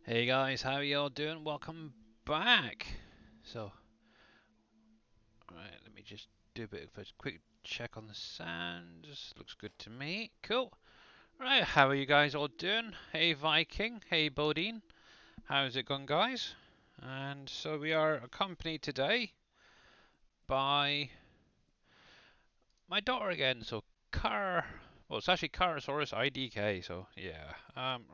Hey guys, how y'all doing? Welcome back. So, alright, let me just do a bit of a quick check on the sounds. Looks good to me. Cool. Right, how are you guys all doing? Hey Viking, hey Bodine. How's it going, guys? And so we are accompanied today by my daughter again. So well, it's actually Carasaurus IDK. So yeah.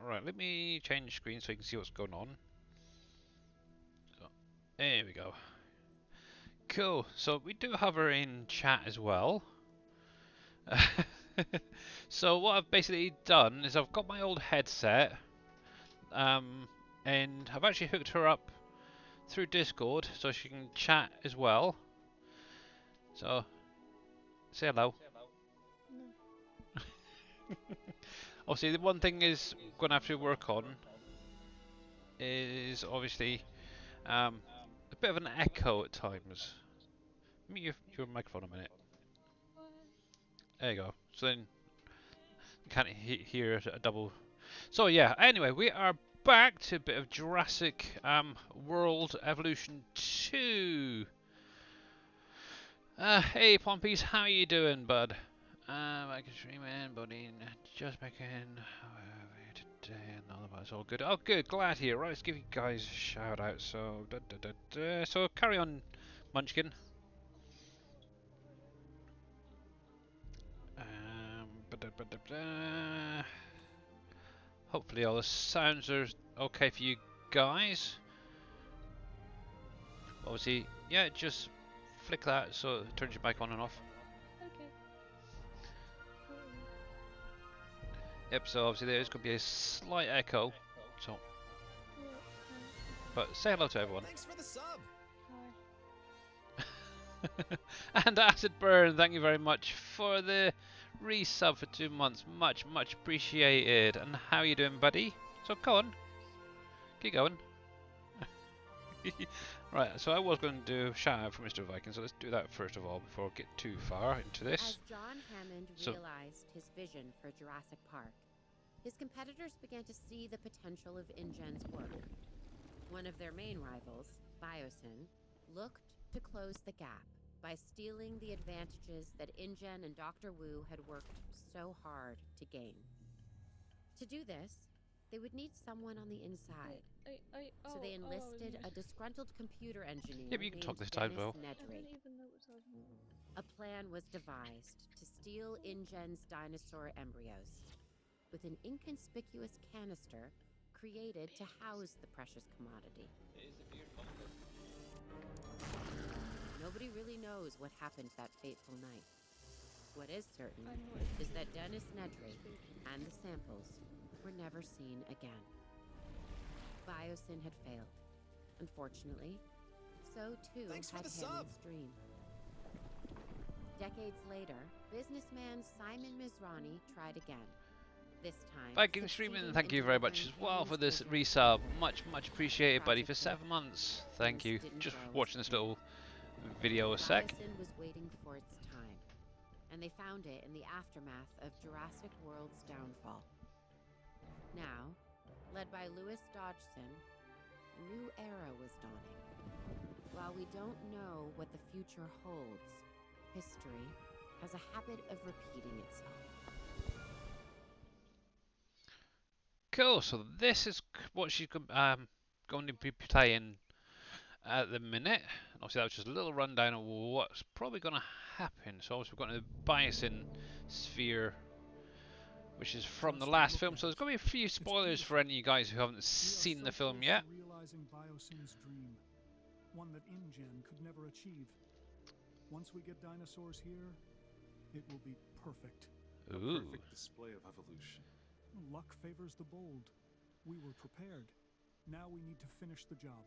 Right, let me change screen so you can see what's going on. So, there we go. Cool. So we do have her in chat as well. So what I've basically done is I've got my old headset, and I've actually hooked her up through Discord so she can chat as well. So say hello. Obviously, the one thing is going to have to work on is obviously a bit of an echo at times. Mute your microphone a minute. There you go. So then you can't hear a double. So yeah, anyway, we are back to a bit of Jurassic World Evolution 2. Hey Pompies, how you doing, bud? I can stream in, buddy. Just back in today, and all of us all good. Oh, good, glad here. Right, let's give you guys a shout out. So, so carry on, Munchkin. Hopefully all the sounds are okay for you guys. Obviously, yeah, just flick that so it turns your mic on and off. Okay. Yep, so obviously there is going to be a slight echo. So, Yeah, but say hello to everyone. Thanks for the sub. hi. And Acid Burn, thank you very much for the resub for 2 months. Much, much appreciated. And how you doing, buddy? So go on, keep going. Right, so I was going to do a shout out for Mr. Viking, so let's do that first of all before I get too far into this. As John Hammond realized his vision for Jurassic Park, his competitors began to see the potential of InGen's work. One of their main rivals, Biosyn, looked to close the gap by stealing the advantages that InGen and Dr. Wu had worked so hard to gain. To do this, they would need someone on the inside. So they enlisted a disgruntled computer engineer Yeah, but you can named talk this time as Dennis well. I Nedry. didn't even know what I was doing. A plan was devised to steal InGen's dinosaur embryos with an inconspicuous canister created to house the precious commodity. Nobody really knows what happened that fateful night. What is certain I know it. is that Dennis Nedry and the samples were never seen again. Biosyn had failed. Unfortunately, so too Thanks for had the sub. Hammond's dream. Decades later, businessman Simon Mizrani tried again. This time, Viking streaming, succeeding thank in you very much as delivering well for Hammond's this vision. resub. Much, much appreciated, buddy, for Project 7 months. Thank Things you. didn't Just go as watching this planned. little video a sec. Biosyn was waiting for its time, and they found it in the aftermath of Jurassic World's downfall. Now, led by Louis Dodgson, a new era was dawning. While we don't know what the future holds, history has a habit of repeating itself. Cool, so this is what she's going to be playing at the minute. And obviously that was just a little rundown of what's probably going to happen. So obviously we've got the Biosyn sphere, which is from the last film. So there's going to be a few spoilers for any of you guys who haven't seen the film yet. Realizing Biosyn's dream, one that InGen could never achieve. Once we get dinosaurs here, it will be perfect. A Ooh. perfect display of evolution. Luck favors the bold. We were prepared. Now we need to finish the job.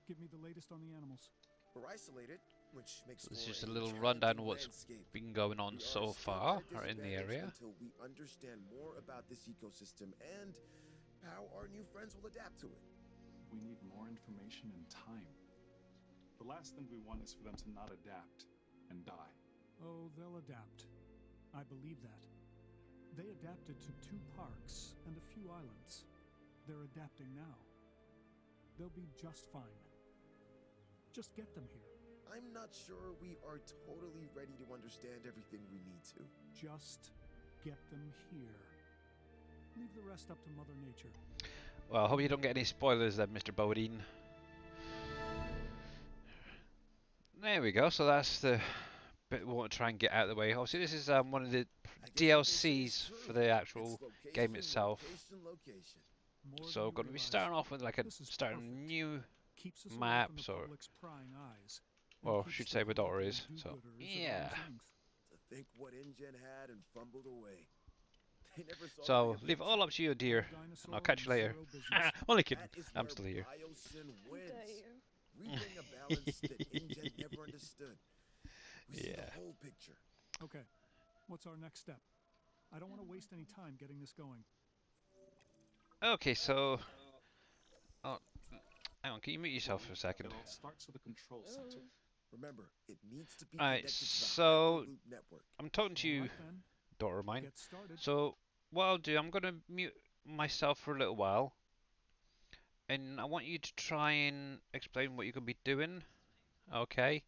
Give me the latest on the animals. We're isolated, which makes So this is for just a little challenging rundown of what's landscape. been going on We so are still far, at a or in the disadvantage area. until we understand more about this ecosystem and how our new friends will adapt to it. We need more information and time. The last thing we want is for them to not adapt and die. Oh, they'll adapt. I believe that. They adapted to 2 parks and a few islands. They're adapting now. They'll be just fine. Just get them here. I'm not sure we are totally ready to understand everything we need to. Just get them here. Leave the rest up to Mother Nature. Well, I hope you don't get any spoilers then, Mr. Bodine. There we go. So that's the bit we want to try and get out of the way. Obviously, this is one of the I guess what they say is DLCs true. for the actual It's game location, itself. location. More So than we're you going to be realize. starting off with like a This is starting perfect. new Keeps us away maps from the or public's prying eyes, and well, keeps should the say my daughter political is. So do-gooders at yeah. arm's length. To think what InGen had and fumbled away. They never saw the So bigger leave it picture. all up to you, dear. Dinosaur I'll catch you and later. zero business. Only kidding. That is I'm where still here. Biosyn How wins. dare you? We bring a balance that InGen never understood. We see Yeah. the whole picture. Okay, what's our next step? I don't want to waste any time getting this going. Okay, so oh, hang on. Can you mute yourself for a second? It all starts with the control center. Remember, it needs to be Alright, connected to the so- Hyperloop network. I'm talking to you, Alright then, daughter of mine. get started. So what I'll do, I'm going to mute myself for a little while, and I want you to try and explain what you're going to be doing. Okay.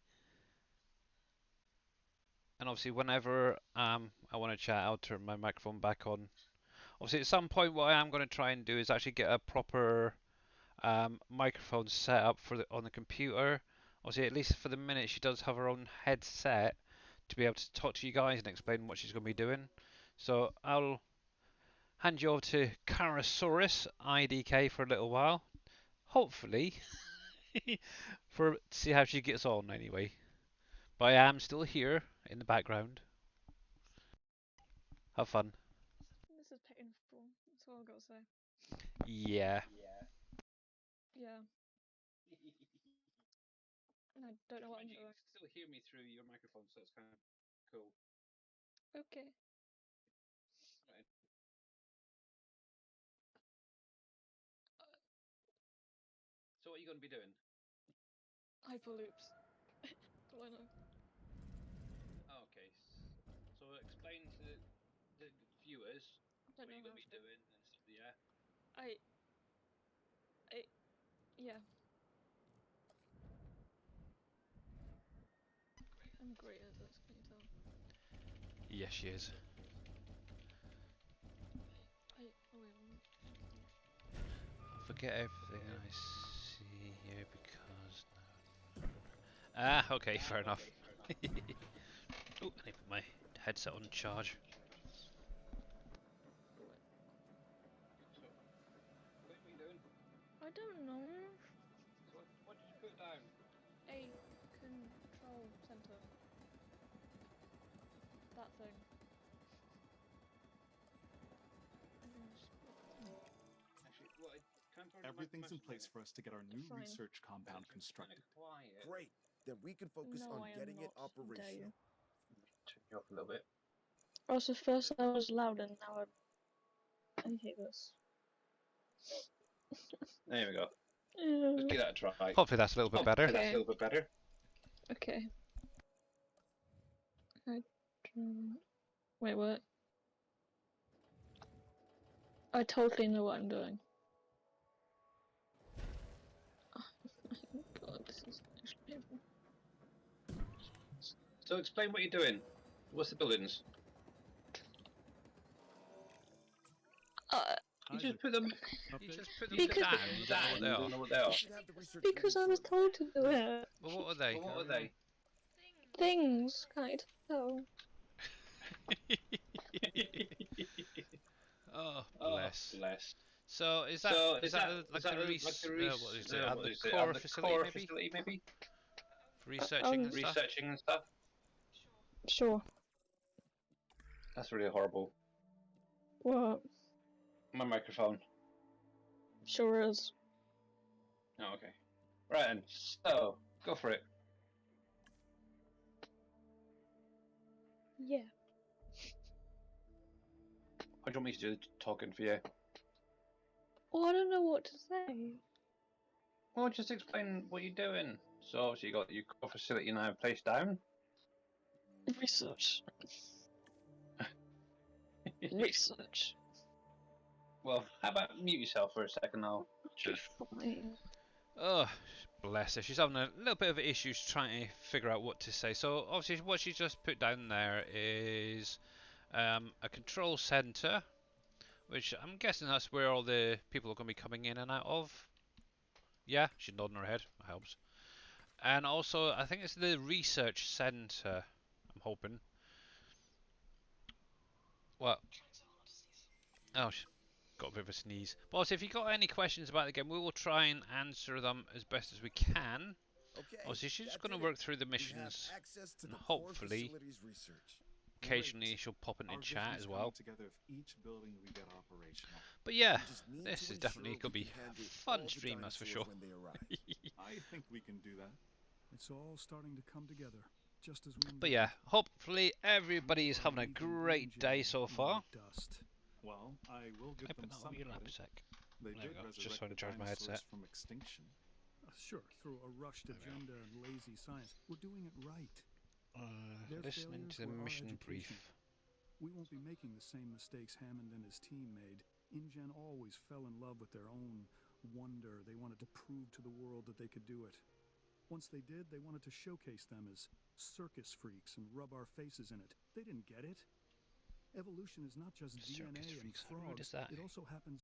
And obviously, whenever I want to chat, I'll turn my microphone back on. Obviously, at some point, what I am going to try and do is actually get a proper microphone set up for on the computer. Obviously, at least for the minute, she does have her own headset to be able to talk to you guys and explain what she's going to be doing. So I'll hand you over to Carasaurus IDK for a little while. Hopefully, to see how she gets on anyway. But I am still here in the background. Have fun. This is painful. That's all I've got to say. Yeah. Yeah. And I don't know what I'm doing. still hear me through your microphone, so it's kind of cool. Okay. So what are you going to be doing? Hyperloops. Why not? Okay. So explain to the viewers I what don't you're know going to be how to. doing and stuff. Yeah. Yeah. I'm great at this, can you tell? Yes, she is. Oh wait, Forget everything I see here because no. Okay, fair enough. Oh, I need to put my headset on charge. What are you doing? I don't know. What did you put down? A control center. That thing. Actually, what? Everything's in place for us to get our new Fine. research compound constructed. Great. Then we can focus No, on I am getting it not. How dare operational. you. Turn you off a little bit. Also, first I was loud and now I hate this. There we go. Yeah. Let's give that a try. Hopefully that's a little bit better. Okay. That's a little bit better. Okay. Wait, what? I totally know what I'm doing. Oh my god, this is actually painful. So explain what you're doing. What's the buildings? You just put them. You just put them Because- down. You don't know what they are. We should have the research Because I ready was for it. told to do it. Well, what are they? What are they? Things, can't you tell? Oh, bless. So is that like the what is it? The core facility maybe? For researching and stuff. Sure. That's really horrible. What? My microphone. Sure is. Oh, okay. Right then. So go for it. Yeah. What do you want me to do talking for you? Well, I don't know what to say. Well, just explain what you're doing. So obviously you got your core facility now placed down. Research. Research. Well, how about mute yourself for a second? I'll just. Fine. Oh, bless her. She's having a little bit of issues trying to figure out what to say. So obviously what she's just put down there is a control center, which I'm guessing that's where all the people are going to be coming in and out of. Yeah, she's nodding her head. That helps. And also, I think it's the research center. I'm hoping. What? Oh, got a bit of a sneeze. Boss, if you got any questions about the game, we will try and answer them as best as we can. Okay. Obviously, she's just that's going to it. work through the We have missions, access to and the core hopefully, facilities research. occasionally Great. she'll pop into Our chat vision's as coming well. together if each building we get operational. But yeah, We just need this to is definitely ensure going to we be can a handle fun all the stream, that's for dinosaurs sure. when they arrive. I think we can do that. It's all starting to come together, just as we But yeah, envisioned. hopefully everybody is We are having a leaving great InGen day so in the far. Dust. Well, I will give Can I them put that some on your lap a credit. sec? They There we did go. Just resurrect trying to the charge my dinosaurs headset. from extinction. Sure, through a rushed There we are. agenda and lazy science, we're doing it right. Their Listening failures to the were our mission brief. education. We won't be making the same mistakes Hammond and his team made. InGen always fell in love with their own wonder. They wanted to prove to the world that they could do it. Once they did, they wanted to showcase them as circus freaks and rub our faces in it. They didn't get it. Evolution is not just Circus DNA and freaks, how rude is frogs. that? It also happens